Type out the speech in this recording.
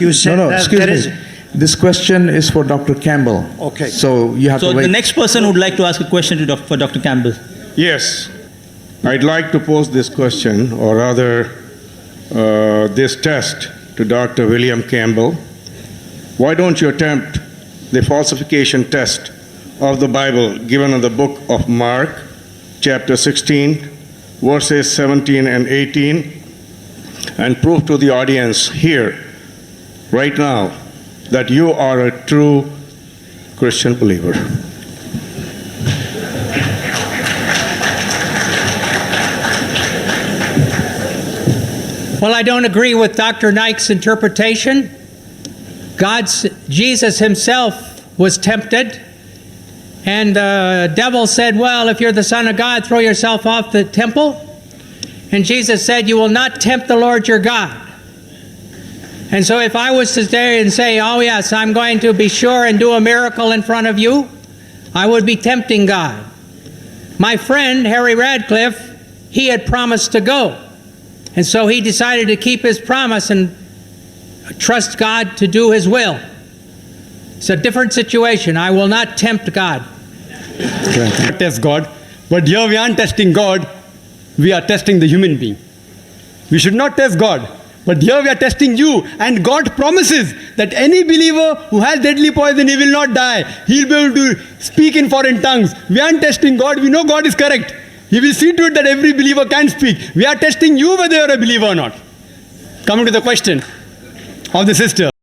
You said No, that excuse there me. is... This question is for Dr. Campbell. Okay. So you have So to wait. the next person would like to ask a question to for Dr. Campbell. Yes, I'd like to pose this question, or rather, this test to Dr. William Campbell. Why don't you attempt the falsification test of the Bible given in the book of Mark, chapter 16, verses 17 and 18, and prove to the audience here, right now, that you are a true Christian believer? Well, I don't agree with Dr. Naik's interpretation. Jesus himself was tempted, and the devil said, well, if you're the Son of God, throw yourself off the temple. And Jesus said, you will not tempt the Lord your God. And so if I was to stay and say, oh yes, I'm going to be sure and do a miracle in front of you, I would be tempting God. My friend, Harry Radcliffe, he had promised to go. And so he decided to keep his promise and trust God to do his will. It's a different situation. I will not tempt God. Test God, but here we aren't testing God, we are testing the human being. We should not test God, but here we are testing you, and God promises that any believer who has deadly poison, he will not die. He'll be able to speak in foreign tongues. We aren't testing God, we know God is correct. He will see to it that every believer can speak. We are testing you whether you're a believer or not. Coming to the question of the sister.